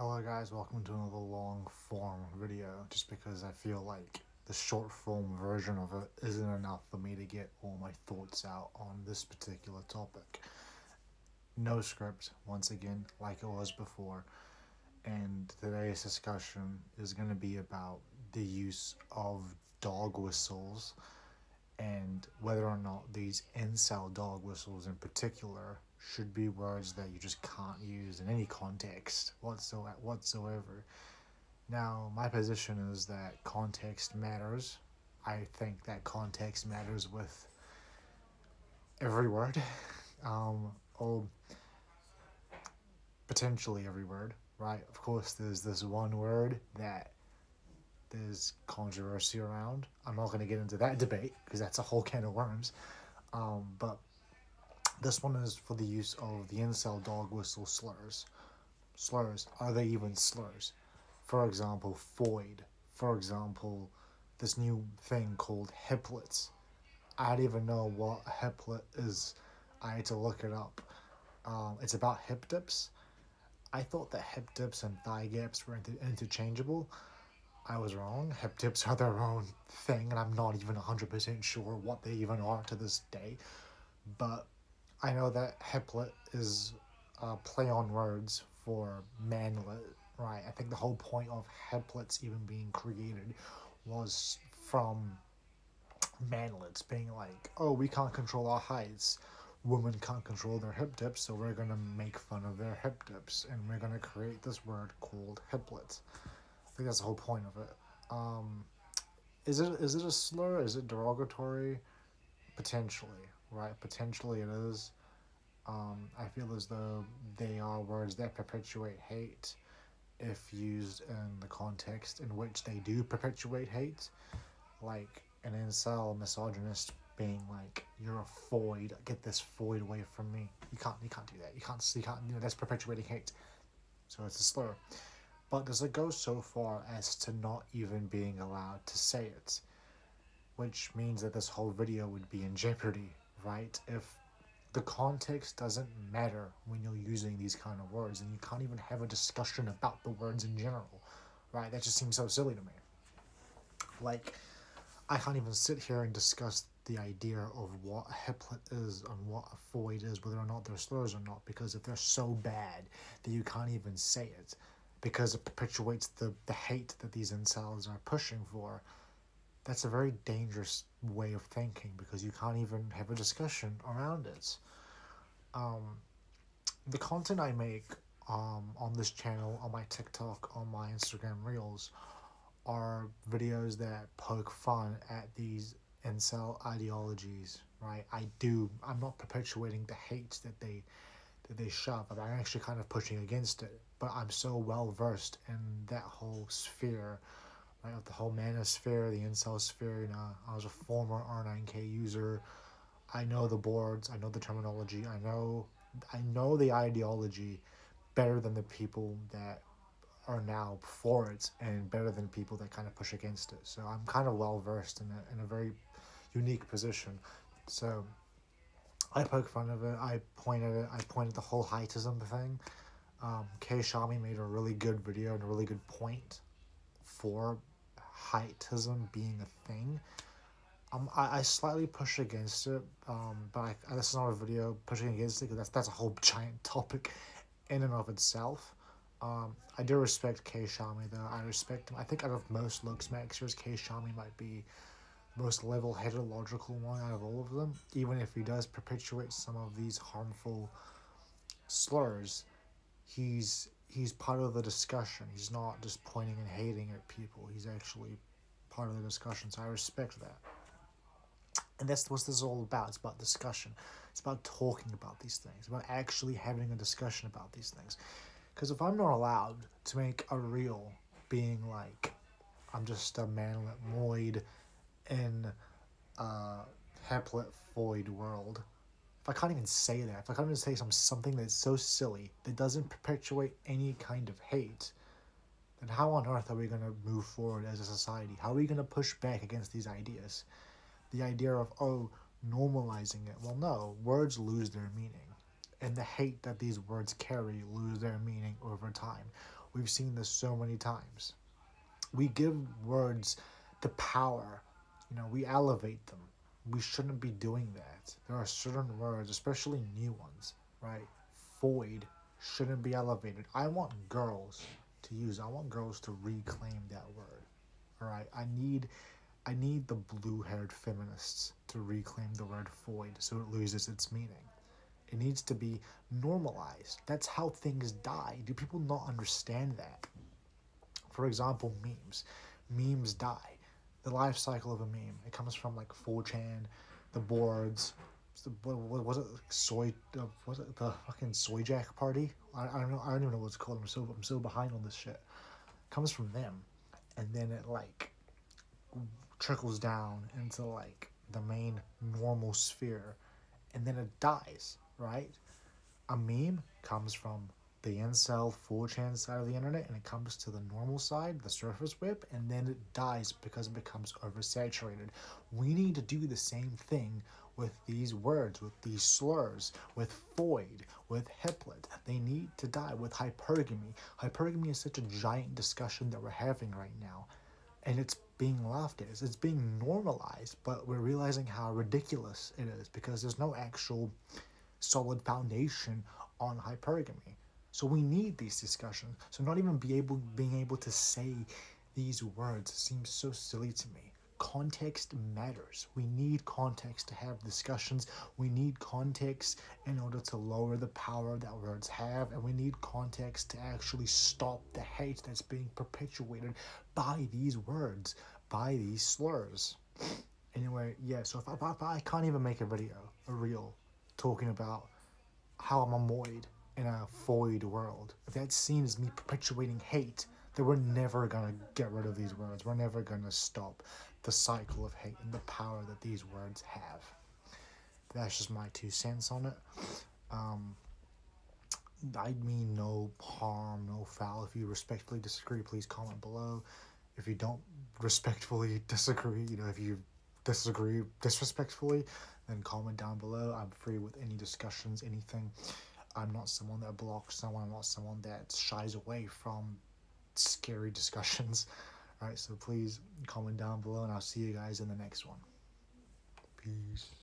Hello guys, welcome to another long form video, just because I feel like the short form version of it isn't enough for me to get all my thoughts out on this particular topic. No script, once again, like it was before, and today's discussion is going to be about the use of dog whistles and whether or not these incel dog whistles in particular should be words that you just can't use in any context whatsoever. Now, my position is that context matters. I think that context matters with every word, or potentially every word, right? Of course, there's this one word that there's controversy around. I'm not going to get into that debate because that's a whole can of worms. But this one is for the use of the incel dog whistle slurs. Slurs, are they even slurs? For example, Foyd. For example, this new thing called Hiplets. I don't even know what a Hiplet is. I had to look it up. It's about hip dips. I thought that hip dips and thigh gaps were interchangeable. I was wrong. Hip dips are their own thing, and I'm not even 100% sure what they even are to this day. But I know that Hiplet is a play on words for manlet, right? I think the whole point of Hiplets even being created was from manlets being like, oh, we can't control our heights. Women can't control their hip dips, so we're gonna make fun of their hip dips, and we're gonna create this word called Hiplet. I think that's the whole point of it. Is it a slur? Is it derogatory? Potentially, right? Potentially it is. I feel as though they are words that perpetuate hate if used in the context in which they do perpetuate hate. Like an incel misogynist being like, "You're a Foyd. Get this Foyd away from me." You can't do that. That's perpetuating hate. So it's a slur. But does it go so far as to not even being allowed to say it? Which means that this whole video would be in jeopardy, right? If the context doesn't matter when you're using these kind of words, and you can't even have a discussion about the words in general, right? That just seems so silly to me. Like, I can't even sit here and discuss the idea of what a Hiplet is and what a Foyd is, whether or not they're slurs or not, because if they're so bad that you can't even say it, because it perpetuates the hate that these incels are pushing for, that's a very dangerous way of thinking, because you can't even have a discussion around it. The content I make on this channel, on my TikTok, on my Instagram Reels, are videos that poke fun at these incel ideologies, right? I'm not perpetuating the hate that they shove. I'm actually kind of pushing against it, but I'm so well versed in that whole sphere, right? Of the whole manosphere, the incel sphere. I was a former R9K user. I know the boards, I know the terminology, I know the ideology better than the people that are now for it, and better than people that kind of push against it. So I'm kind of well versed in a very unique position. So I poke fun of it. I pointed the whole heightism thing. K Shami made a really good video and a really good point for heightism being a thing. I slightly push against it, but this is not a video pushing against it, because that's a whole giant topic in and of itself. I do respect K Shami though. I respect him. I think out of most Looks Maxers, K Shami might be the most level-headed, logical one out of all of them. Even if he does perpetuate some of these harmful slurs, he's part of the discussion. He's not just pointing and hating at people. He's actually part of the discussion. So I respect that. And that's what this is all about. It's about discussion. It's about talking about these things. It's about actually having a discussion about these things. Because if I'm not allowed to make a reel being like, I'm just a manlet moid in a Hiplet Foyd world, if I can't even say that, if I can't even say something that's so silly, that doesn't perpetuate any kind of hate, then how on earth are we going to move forward as a society? How are we going to push back against these ideas? The idea of, normalizing it. Well, no, words lose their meaning. And the hate that these words carry lose their meaning over time. We've seen this so many times. We give words the power, we elevate them. We shouldn't be doing that. There are certain words, especially new ones, right? Void shouldn't be elevated. I want girls to reclaim that word. All right. I need the blue-haired feminists to reclaim the word void so it loses its meaning. It needs to be normalized. That's how things die. Do people not understand that? For example, memes. Memes die. The life cycle of a meme. It comes from like 4chan, the boards. What was it? Soy? Was it the fucking Soy Jack party? I don't know. I don't even know what it's called. I'm so behind on this shit. It comes from them, and then it like trickles down into like the main normal sphere, and then it dies. Right? A meme comes from the incel 4chan side of the internet and it comes to the normal side, the surface web, and then it dies because it becomes oversaturated. We need to do the same thing with these words, with these slurs, with void, with Hiplet. They need to die with hypergamy. Hypergamy is such a giant discussion that we're having right now, and it's being laughed at. It's being normalized, but we're realizing how ridiculous it is because there's no actual solid foundation on hypergamy. So we need these discussions. So not even being able to say these words seems so silly to me. Context matters. We need context to have discussions. We need context in order to lower the power that words have, and we need context to actually stop the hate that's being perpetuated by these words, by these slurs. Anyway, yeah, so if I can't even make a reel, talking about how I'm annoyed in a void world, if that's seen as me perpetuating hate, then we're never gonna get rid of these words. We're never gonna stop the cycle of hate and the power that these words have. That's just my 2 cents on it. Um, I mean no harm, no foul. If you respectfully disagree, please comment below. If you don't respectfully disagree, if you disagree disrespectfully, then comment down below. I'm free with any discussions, anything. I'm not someone that blocks someone. I'm not someone that shies away from scary discussions. All right, so please comment down below, and I'll see you guys in the next one. Peace.